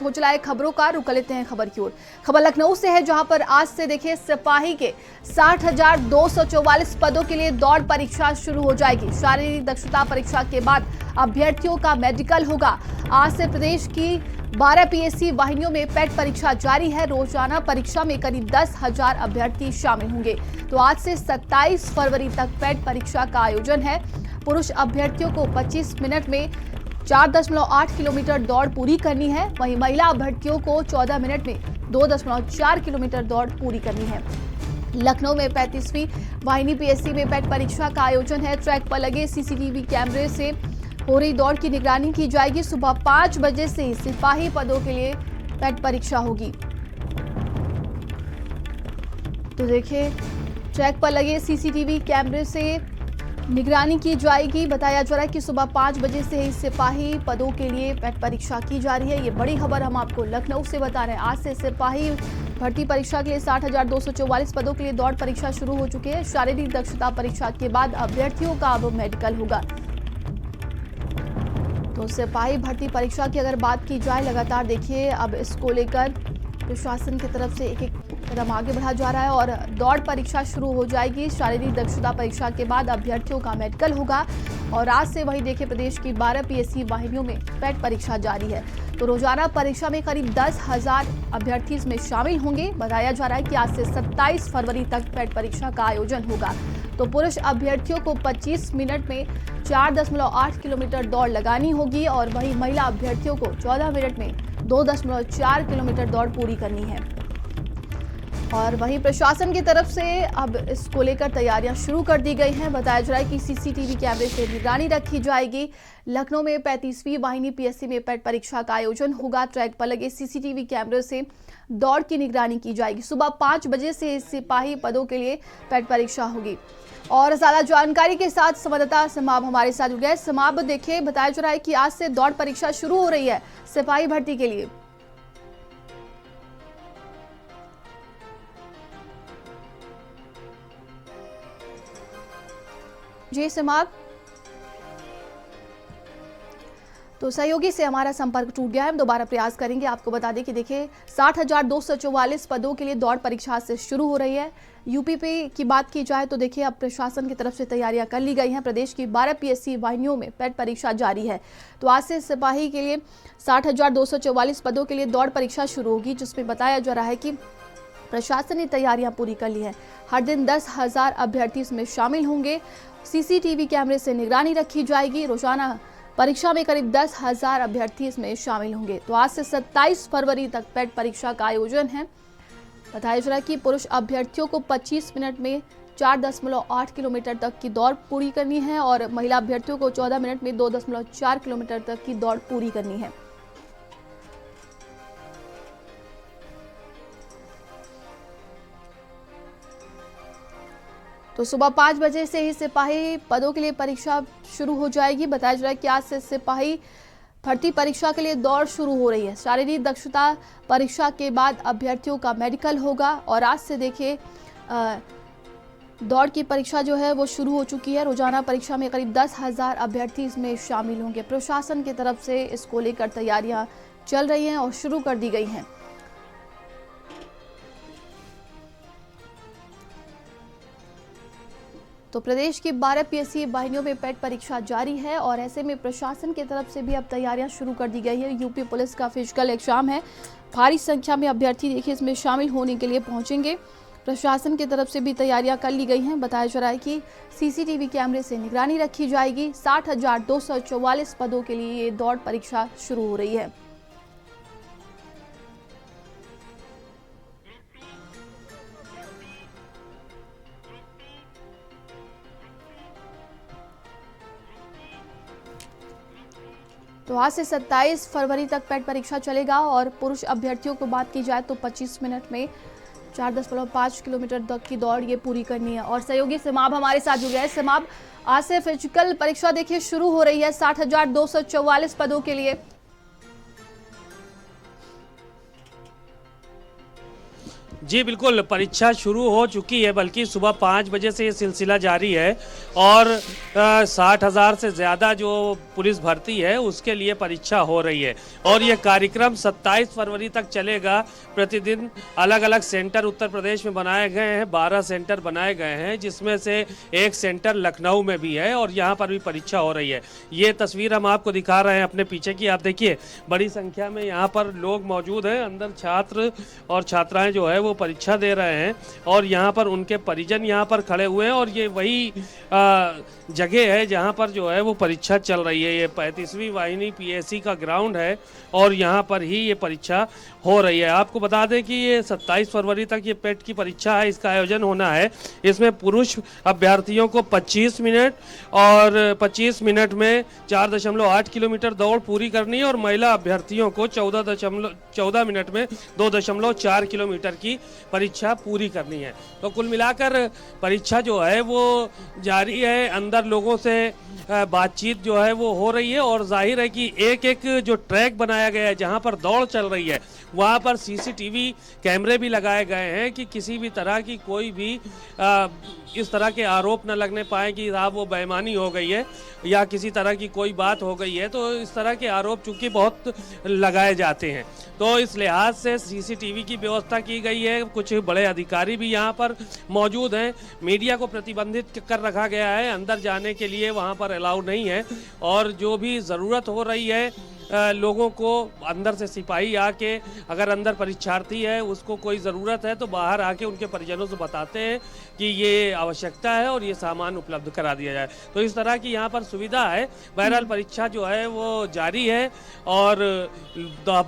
वक्त हो चला है खबरों का। रुक लेते हैं खबर की ओर। खबर लखनऊ से है, जहां पर आज से देखिए सिपाही के 60,244 पदों के लिए दौड़ परीक्षा शुरू हो जाएगी। शारीरिक दक्षता परीक्षा के बाद अभ्यर्थियों का मेडिकल होगा। आज से प्रदेश की 12 पीएससी वाहिनियों में पेट परीक्षा जारी है। रोजाना परीक्षा में करीब 10,000 अभ्यर्थी शामिल होंगे। तो आज से 27 फरवरी तक पेट परीक्षा का आयोजन है। पुरुष अभ्यर्थियों को 25 मिनट में 4.8 किलोमीटर दौड़ पूरी करनी है। वहीं महिला अभ्यर्थियों को 14 मिनट में 2.4 किलोमीटर दौड़ पूरी करनी है। लखनऊ में 35वीं वाहिनी पीएससी में पेट परीक्षा का आयोजन है। ट्रैक पर लगे सीसीटीवी कैमरे से हो रही दौड़ की निगरानी की जाएगी। सुबह 5 बजे से ही सिपाही पदों के लिए पेट परीक्षा होगी। तो देखिए, ट्रैक पर लगे सीसीटीवी कैमरे से निगरानी की जाएगी। बताया जा रहा है कि सुबह 5 बजे से ही सिपाही पदों के लिए पेट परीक्षा की जा रही है। ये बड़ी खबर हम आपको लखनऊ से बता रहे हैं। आज से सिपाही भर्ती परीक्षा के लिए 60,244 पदों के लिए दौड़ परीक्षा शुरू हो चुकी है। शारीरिक दक्षता परीक्षा के बाद अभ्यर्थियों का अब मेडिकल होगा। तो सिपाही भर्ती परीक्षा की अगर बात की जाए, लगातार देखिए अब इसको लेकर प्रशासन की तरफ से एक कदम आगे बढ़ा जा रहा है और दौड़ परीक्षा शुरू हो जाएगी। शारीरिक दक्षता परीक्षा के बाद अभ्यर्थियों का मेडिकल होगा। और आज से वही देखिए प्रदेश की 12 पीएससी वाहिनियों में पेट परीक्षा जारी है। तो रोजाना परीक्षा में करीब 10,000 अभ्यर्थी इसमें शामिल होंगे। बताया जा रहा है कि आज से 27 फरवरी तक पेट परीक्षा का आयोजन होगा। तो पुरुष अभ्यर्थियों को 25 मिनट में 4.8 किलोमीटर दौड़ लगानी होगी और वहीं महिला अभ्यर्थियों को 14 मिनट में 2.4 किलोमीटर दौड़ पूरी करनी है। और वहीं प्रशासन की तरफ से अब इसको लेकर तैयारियां शुरू कर दी गई हैं। बताया जा रहा है कि सीसीटीवी कैमरे से निगरानी रखी जाएगी। लखनऊ में 35वीं वाहिनी पीएससी में पेट परीक्षा का आयोजन होगा। ट्रैक पर लगे सीसीटीवी कैमरे से दौड़ की निगरानी की जाएगी। सुबह 5 बजे से सिपाही पदों के लिए पेट परीक्षा होगी। और ज्यादा जानकारी के साथ संवाददाता समाब हमारे साथ जुड़ गए। समाब, देखिए बताया जा रहा है कि आज से दौड़ परीक्षा शुरू हो रही है सिपाही भर्ती के लिए। जी समाब, तो सहयोगी से हमारा संपर्क टूट गया है, हम दोबारा प्रयास करेंगे। आपको बता दें कि देखिए 60,244 पदों के लिए दौड़ परीक्षा से शुरू हो रही है। यूपी पे की बात की जाए तो देखिए अब प्रशासन की तरफ से तैयारियां कर ली गई हैं। प्रदेश की 12 पीएससी वाहिनियों में पेट परीक्षा जारी है। तो आज से सिपाही के लिए 60,244 पदों के लिए दौड़ परीक्षा शुरू होगी, जिसमें बताया जा रहा है कि प्रशासन ने तैयारियां पूरी कर ली हैं। हर दिन 10,000 अभ्यर्थी इसमें शामिल होंगे। सीसीटीवी कैमरे से निगरानी रखी जाएगी। रोजाना परीक्षा में करीब 10,000 अभ्यर्थी इसमें शामिल होंगे। तो आज से 27 फरवरी तक पेट परीक्षा का आयोजन है। बताया जा रहा है कि पुरुष अभ्यर्थियों को 25 मिनट में 4.8 किलोमीटर तक की दौड़ पूरी करनी है और महिला अभ्यर्थियों को 14 मिनट में 2.4 किलोमीटर तक की दौड़ पूरी करनी है। तो सुबह 5 बजे से ही सिपाही पदों के लिए परीक्षा शुरू हो जाएगी। बताया जा रहा है कि आज से सिपाही भर्ती परीक्षा के लिए दौड़ शुरू हो रही है। शारीरिक दक्षता परीक्षा के बाद अभ्यर्थियों का मेडिकल होगा और आज से देखिए दौड़ की परीक्षा जो है वो शुरू हो चुकी है। रोजाना परीक्षा में करीब 10,000 अभ्यर्थी इसमें शामिल होंगे। प्रशासन की तरफ से इसको लेकर तैयारियां चल रही हैं और शुरू कर दी गई हैं। तो प्रदेश की 12 पीएससी वाहिनियों में पेट परीक्षा जारी है और ऐसे में प्रशासन की तरफ से भी अब तैयारियां शुरू कर दी गई है। यूपी पुलिस का फिजिकल एग्जाम है। भारी संख्या में अभ्यर्थी देखिए इसमें शामिल होने के लिए पहुंचेंगे। प्रशासन की तरफ से भी तैयारियां कर ली गई हैं। बताया जा रहा है कि सीसीटीवी कैमरे से निगरानी रखी जाएगी। 60,244 पदों के लिए ये दौड़ परीक्षा शुरू हो रही है। तो आज से 27 फरवरी तक पेट परीक्षा चलेगा और पुरुष अभ्यर्थियों को बात की जाए तो 25 मिनट में 4.5 किलोमीटर तक की दौड़ ये पूरी करनी है। और सहयोगी समाब हमारे साथ जुड़ गए। समाब, आज से फिजिकल परीक्षा देखिए शुरू हो रही है 60,244 पदों के लिए। जी बिल्कुल, परीक्षा शुरू हो चुकी है, बल्कि सुबह 5 बजे से ये सिलसिला जारी है और 60,000 से ज़्यादा जो पुलिस भर्ती है उसके लिए परीक्षा हो रही है और ये कार्यक्रम 27 फरवरी तक चलेगा। प्रतिदिन अलग अलग सेंटर उत्तर प्रदेश में बनाए गए हैं, 12 सेंटर बनाए गए हैं, जिसमें से एक सेंटर लखनऊ में भी है और यहाँ पर भी परीक्षा हो रही है। ये तस्वीर हम आपको दिखा रहे हैं अपने पीछे की, आप देखिए बड़ी संख्या में यहाँ पर लोग मौजूद हैं। अंदर छात्र और छात्राएं जो है वो परीक्षा दे रहे हैं और यहाँ पर उनके परिजन यहाँ पर खड़े हुए हैं और ये वही जगह है जहाँ पर जो है वो परीक्षा चल रही है। ये 35वीं वाहिनी पीएसी का ग्राउंड है और यहाँ पर ही ये परीक्षा हो रही है। आपको बता दें कि ये 27 फरवरी तक ये पेट की परीक्षा है, इसका आयोजन होना है। इसमें पुरुष अभ्यर्थियों को 25 मिनट और 25 मिनट में 4.8 किलोमीटर दौड़ पूरी करनी है और महिला अभ्यर्थियों को 14 मिनट में 2.4 किलोमीटर की परीक्षा पूरी करनी है। तो कुल मिलाकर परीक्षा जो है वो जारी है। अंदर लोगों से बातचीत जो है वो हो रही है और जाहिर है कि एक एक जो ट्रैक बनाया गया है जहां पर दौड़ चल रही है वहां पर सीसीटीवी कैमरे भी लगाए गए हैं कि किसी भी तरह की कोई भी इस तरह के आरोप न लगने पाए कि साहब वो बेईमानी हो गई है या किसी तरह की कोई बात हो गई है। तो इस तरह के आरोप चूंकि बहुत लगाए जाते हैं तो इस लिहाज से सीसीटीवी की व्यवस्था की गई है। कुछ बड़े अधिकारी भी यहाँ पर मौजूद हैं। मीडिया को प्रतिबंधित कर रखा गया है, अंदर जाने के लिए वहाँ पर अलाउ नहीं है और जो भी ज़रूरत हो रही है लोगों को अंदर से सिपाही आके, अगर अंदर परीक्षार्थी है उसको कोई ज़रूरत है तो बाहर आके उनके परिजनों से बताते हैं कि ये आवश्यकता है और ये सामान उपलब्ध करा दिया जाए। तो इस तरह की यहाँ पर सुविधा है। बहरहाल परीक्षा जो है वो जारी है और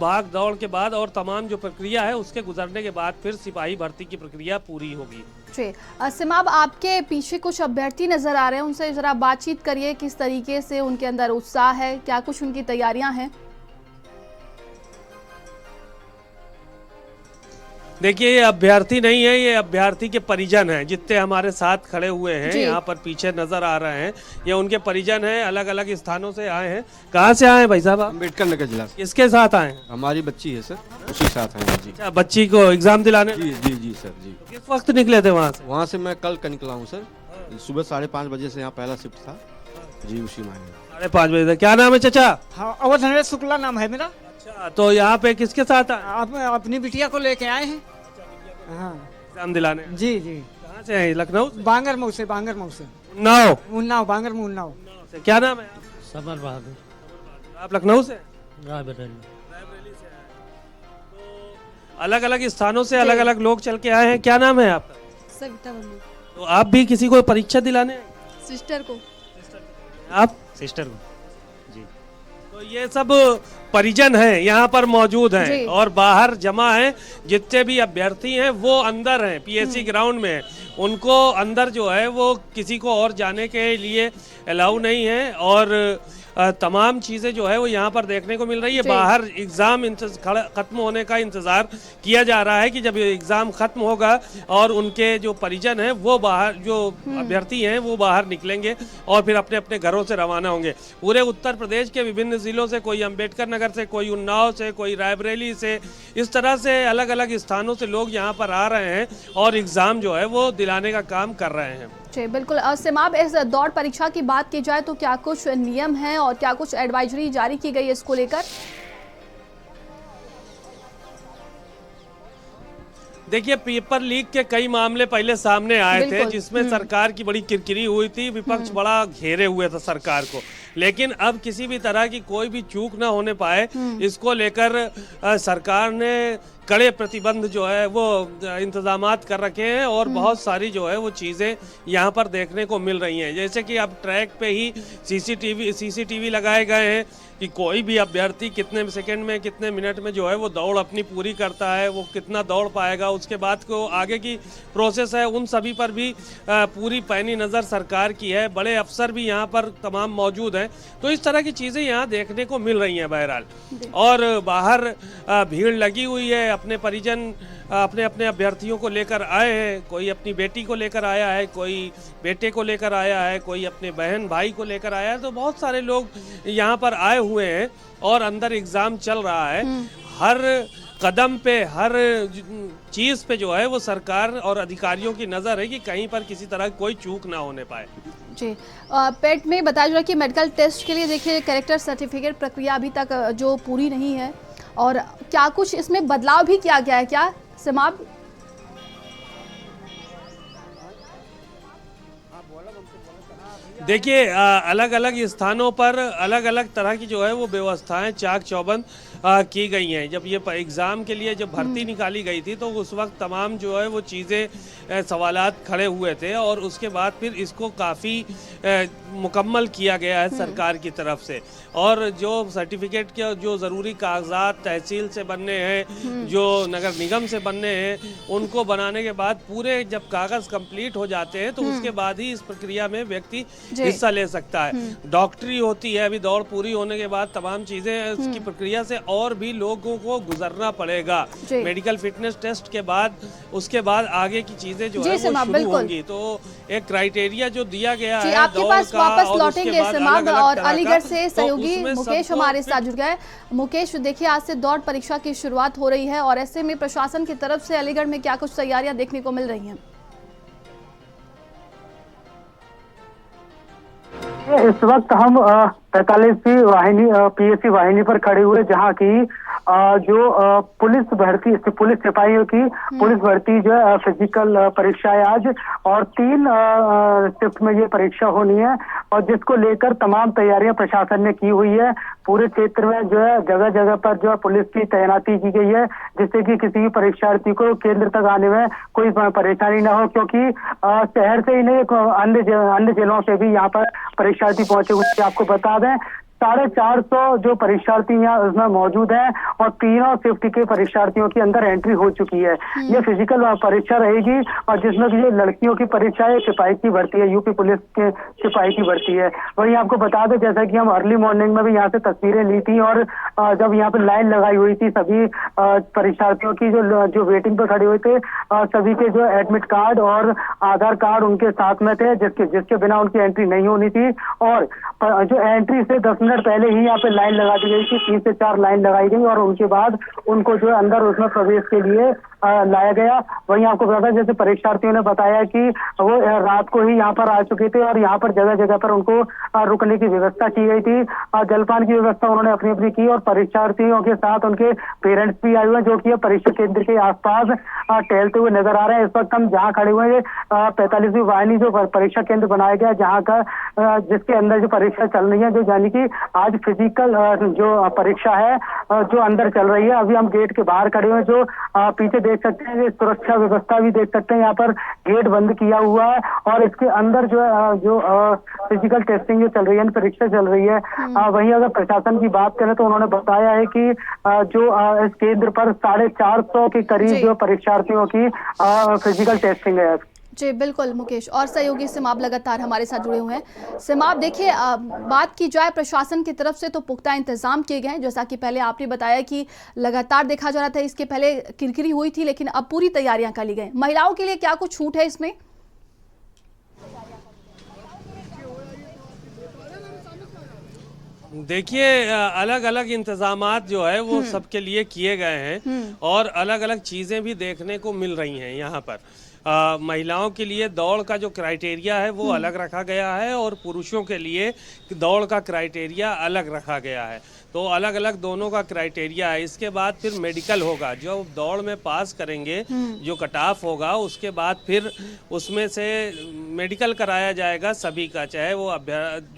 भाग दौड़ के बाद और तमाम जो प्रक्रिया है उसके गुजरने के बाद फिर सिपाही भर्ती की प्रक्रिया पूरी होगी। सिमाब, आपके पीछे कुछ अभ्यर्थी नजर आ रहे हैं, उनसे जरा बातचीत करिए, किस तरीके से उनके अंदर उत्साह है, क्या कुछ उनकी तैयारियां हैं? देखिए ये अभ्यर्थी नहीं है, ये अभ्यर्थी के परिजन हैं। जितने हमारे साथ खड़े हुए हैं यहाँ पर पीछे नजर आ रहे हैं, ये उनके परिजन हैं, अलग अलग स्थानों से आए हैं। कहाँ से आए हैं भाई साहब? अम्बेडकर नगर जिला से। किसके साथ आए हैं? हमारी बच्ची है सर, उसी साथ आए हैं जी। अच्छा, बच्ची को एग्जाम दिलाने? जी जी जी सर जी। किस वक्त निकले थे वहाँ से? वहाँ से मैं कल का निकला हूँ सर, सुबह 5:30 बजे से यहाँ पहला शिफ्ट था जी, उसी में 5:30 बजे से। क्या नाम है चाचा? हाँ, अवध नरेश शुक्ला नाम है मेरा। अच्छा, तो यहाँ पे किसके साथ आए? आप अपनी बिटिया को लेके आए हैं। हाँ, एग्जाम दिलाने? जी जी। कहाँ से हैं? लखनऊ? बांगरमऊ से। उन्नाव? बांगर में उन्नाव। क्या नाम है? समर बहादुर। आप लखनऊ से? रायबरेली। अलग अलग स्थानों से अलग अलग लोग चल के आए हैं। क्या नाम है आपका? सविता मम्मी। तो आप भी किसी को परीक्षा दिलाने? सिस्टर को। आप? सिस्टर को। जी। तो ये सब परिजन हैं यहाँ पर मौजूद हैं और बाहर जमा हैं। जितने भी अभ्यर्थी हैं वो अंदर हैं, पीएससी ग्राउंड में। उनको अंदर जो है वो किसी को और जाने के लिए अलाउ नहीं है और तमाम चीज़ें जो है वो यहाँ पर देखने को मिल रही है। बाहर एग्ज़ाम ख़त्म होने का इंतज़ार किया जा रहा है कि जब एग्ज़ाम ख़त्म होगा और उनके जो परिजन हैं वो बाहर, जो अभ्यर्थी हैं वो बाहर निकलेंगे और फिर अपने अपने घरों से रवाना होंगे। पूरे उत्तर प्रदेश के विभिन्न ज़िलों से, कोई अम्बेडकर नगर से, कोई उन्नाव से, कोई रायबरेली से, इस तरह से अलग अलग स्थानों से लोग यहाँ पर आ रहे हैं और एग्ज़ाम जो है वो दिलाने का काम कर रहे हैं। जी बिल्कुल। सिमाब, इस दौड़ परीक्षा की बात की जाए तो क्या कुछ नियम हैं और क्या कुछ एडवाइजरी जारी की गई है इसको लेकर? देखिए, पेपर लीक के कई मामले पहले सामने आए थे जिसमें सरकार की बड़ी किरकिरी हुई थी, विपक्ष बड़ा घेरे हुए था सरकार को। लेकिन अब किसी भी तरह की कोई भी चूक ना होने पाए, इसको लेकर सरकार ने कड़े प्रतिबंध जो है वो इंतजामात कर रखे हैं और बहुत सारी जो है वो चीज़ें यहाँ पर देखने को मिल रही हैं। जैसे कि अब ट्रैक पे ही सीसीटीवी लगाए गए हैं कि कोई भी अभ्यर्थी कितने सेकंड में, कितने मिनट में जो है वो दौड़ अपनी पूरी करता है, वो कितना दौड़ पाएगा, उसके बाद को आगे की प्रोसेस है, उन सभी पर भी पूरी पैनी नज़र सरकार की है। बड़े अफसर भी यहाँ पर तमाम मौजूद हैं। तो इस तरह की चीज़ें यहाँ देखने को मिल रही हैं बहरहाल। और बाहर भीड़ लगी हुई है, अपने परिजन अपने अपने अभ्यर्थियों को लेकर आए हैं। कोई अपनी बेटी को लेकर आया है, कोई बेटे को लेकर आया है, कोई अपने बहन भाई को लेकर आया है। तो बहुत सारे लोग यहाँ पर आए हुए हैं और अंदर एग्ज़ाम चल रहा है। हर कदम पे, हर चीज़ पे जो है वो सरकार और अधिकारियों की नज़र है कि कहीं पर किसी तरह की कोई चूक ना होने पाए। जी, पेट में बताया जा रहा है कि मेडिकल टेस्ट के लिए देखिए कैरेक्टर सर्टिफिकेट प्रक्रिया अभी तक जो पूरी नहीं है, और क्या कुछ इसमें बदलाव भी किया गया है क्या सिमाब? देखिए, अलग अलग स्थानों पर अलग अलग तरह की जो है वो व्यवस्थाएं चाक चौबंद की गई हैं। जब ये एग्ज़ाम के लिए जब भर्ती निकाली गई थी तो उस वक्त तमाम जो है वो चीज़ें सवालात खड़े हुए थे, और उसके बाद फिर इसको काफ़ी मुकम्मल किया गया है सरकार की तरफ से। और जो सर्टिफिकेट के जो ज़रूरी कागजात तहसील से बनने हैं, जो नगर निगम से बनने हैं, उनको बनाने के बाद पूरे जब कागज़ कंप्लीट हो जाते हैं तो उसके बाद ही इस प्रक्रिया में व्यक्ति हिस्सा ले सकता है। डॉक्टरी होती है, अभी दौड़ पूरी होने के बाद तमाम चीज़ें उसकी प्रक्रिया से और भी लोगों को गुजरना पड़ेगा। मेडिकल फिटनेस टेस्ट के बाद उसके बाद आगे की चीज़ें जो है वो शुरू होंगी। तो एक क्राइटेरिया जो दिया गया है आपके पास वापस लौटेंगे सिमाब, और अलीगढ़ से सहयोगी मुकेश हमारे साथ जुड़ गए। मुकेश, देखिए आज से दौड़ परीक्षा की शुरुआत हो रही है, और ऐसे में प्रशासन की तरफ से अलीगढ़ में क्या कुछ तैयारियां देखने को मिल रही हैं? इस वक्त हम 45वीं वाहिनी पीएससी वाहिनी पर खड़े हुए, जहां की जो पुलिस भर्ती, पुलिस सिपाहियों की पुलिस भर्ती जो है फिजिकल परीक्षा है आज, और 3 शिफ्ट में ये परीक्षा होनी है, और जिसको लेकर तमाम तैयारियां प्रशासन ने की हुई है। पूरे क्षेत्र में जो है जगह जगह पर जो है पुलिस की तैनाती की गई है, जिससे कि किसी भी परीक्षार्थी को केंद्र तक आने में कोई परेशानी ना हो, क्योंकि शहर से ही नहीं अन्य जिलों से भी यहाँ पर परीक्षार्थी पहुंचे हुए। आपको बता दें 450 जो परीक्षार्थी यहाँ उसमें मौजूद हैं, और तीनों शिफ्ट के परीक्षार्थियों की अंदर एंट्री हो चुकी है। ये फिजिकल परीक्षा रहेगी, और जिसमें कि ये लड़कियों की परीक्षा है, सिपाही की भर्ती है, यूपी पुलिस के सिपाही की भर्ती है। वही आपको बता दें, जैसा कि हम अर्ली मॉर्निंग में भी यहाँ से तस्वीरें ली थी, और जब यहाँ पे लाइन लगाई हुई थी सभी परीक्षार्थियों की जो वेटिंग पर खड़े हुए थे, सभी के जो एडमिट कार्ड और आधार कार्ड उनके साथ में थे, जिसके बिना उनकी एंट्री नहीं होनी थी। और जो एंट्री से 10 मिनट पहले ही यहाँ पे लाइन लगा दी गई थी, 3 से 4 लाइन लगाई गई, और उनके बाद उनको जो है अंदर उसमें प्रवेश के लिए लाया गया। वहीं आपको पता है, जैसे परीक्षार्थियों ने बताया कि वो रात को ही यहाँ पर आ चुके थे, और यहाँ पर जगह जगह पर उनको रुकने की व्यवस्था की गई थी। जलपान की व्यवस्था उन्होंने अपनी अपनी की, और परीक्षार्थियों के साथ उनके पेरेंट्स भी आए हुए हैं, जो कि परीक्षा केंद्र के आसपास टहलते हुए नजर आ रहे हैं। इस वक्त हम जहाँ खड़े हुए हैं 45वीं वाहिनी जो परीक्षा केंद्र बनाया गया, जहाँ का जिसके अंदर जो परीक्षा चल रही है, जो यानी कि आज फिजिकल जो परीक्षा है जो अंदर चल रही है। अभी हम गेट के बाहर खड़े हुए हैं, जो पीछे देख सकते हैं, सुरक्षा व्यवस्था भी देख सकते हैं, यहाँ पर गेट बंद किया हुआ है, और इसके अंदर जो फिजिकल टेस्टिंग जो चल रही है, परीक्षा चल रही है। वहीं अगर प्रशासन की बात करें तो उन्होंने बताया है कि जो इस केंद्र पर 450 के करीब जो परीक्षार्थियों की फिजिकल टेस्टिंग है। जी बिल्कुल मुकेश, और सहयोगी सिमाब लगातार हमारे साथ जुड़े हुए हैं। सिमाब, देखिए बात की जाए प्रशासन की तरफ से तो पुख्ता इंतजाम किए गए हैं, जैसा कि पहले आपने बताया कि लगातार देखा जा रहा था, इसके पहले किरकिरी हुई थी, लेकिन अब पूरी तैयारियां कर ली गई। महिलाओं के लिए क्या कुछ छूट है इसमें? देखिए, अलग अलग इंतजामात जो है वो सबके लिए किए गए हैं, और अलग अलग चीज़ें भी देखने को मिल रही हैं यहाँ पर। महिलाओं के लिए दौड़ का जो क्राइटेरिया है वो अलग रखा गया है, और पुरुषों के लिए दौड़ का क्राइटेरिया अलग रखा गया है। तो अलग अलग दोनों का क्राइटेरिया है। इसके बाद फिर मेडिकल होगा, जो दौड़ में पास करेंगे, जो कट ऑफ होगा, उसके बाद फिर उसमें से मेडिकल कराया जाएगा सभी का, चाहे वो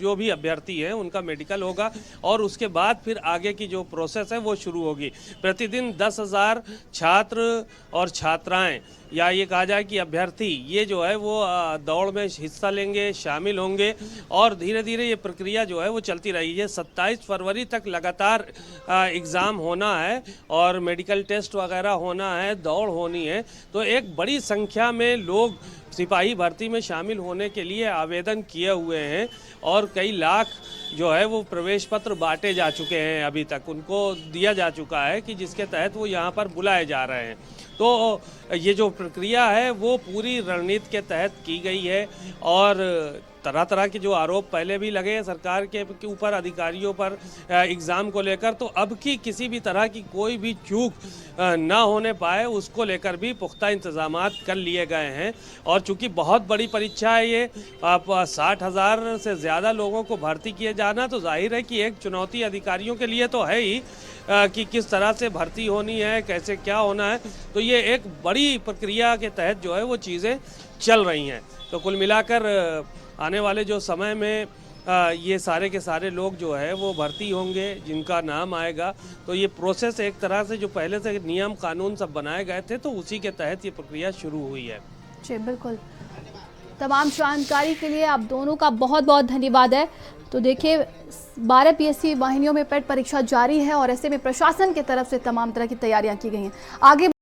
जो भी अभ्यर्थी है उनका मेडिकल होगा, और उसके बाद फिर आगे की जो प्रोसेस है वो शुरू होगी। प्रतिदिन 10,000 छात्र और छात्राएं, या ये कहा जाए कि अभ्यर्थी, ये जो है वो दौड़ में हिस्सा लेंगे, शामिल होंगे, और धीरे धीरे ये प्रक्रिया जो है वो चलती रही है। 27 फरवरी तक लगातार एग्ज़ाम होना है, और मेडिकल टेस्ट वगैरह होना है, दौड़ होनी है। तो एक बड़ी संख्या में लोग सिपाही भर्ती में शामिल होने के लिए आवेदन किए हुए हैं और कई लाख जो है वो प्रवेश पत्र बांटे जा चुके हैं, अभी तक उनको दिया जा चुका है कि जिसके तहत वो यहाँ पर बुलाए जा रहे हैं। तो ये जो प्रक्रिया है वो पूरी रणनीति के तहत की गई है और तरह तरह के जो आरोप पहले भी लगे सरकार के ऊपर, अधिकारियों पर एग्ज़ाम को लेकर, तो अब की किसी भी तरह की कोई भी चूक ना होने पाए उसको लेकर भी पुख्ता इंतजामात कर लिए गए हैं। और चूंकि बहुत बड़ी परीक्षा है ये, 60,000 से ज़्यादा लोगों को भर्ती किए जाना, तो जाहिर है कि एक चुनौती अधिकारियों के लिए तो है ही कि किस तरह से भर्ती होनी है, कैसे क्या होना है। तो ये एक बड़ी प्रक्रिया के तहत जो है वो चीज़ें चल रही हैं। तो कुल मिलाकर आने वाले जो समय में ये सारे के सारे लोग जो है वो भर्ती होंगे, जिनका नाम आएगा। तो ये प्रोसेस एक तरह से जो पहले से नियम कानून सब बनाए गए थे, तो उसी के तहत ये प्रक्रिया शुरू हुई है। जी बिल्कुल, तमाम जानकारी के लिए आप दोनों का बहुत बहुत धन्यवाद है। तो देखिए 12 पीएससी वाहिनियों में पेट परीक्षा जारी है और ऐसे में प्रशासन की तरफ से तमाम तरह की तैयारियां की गई हैं। आगे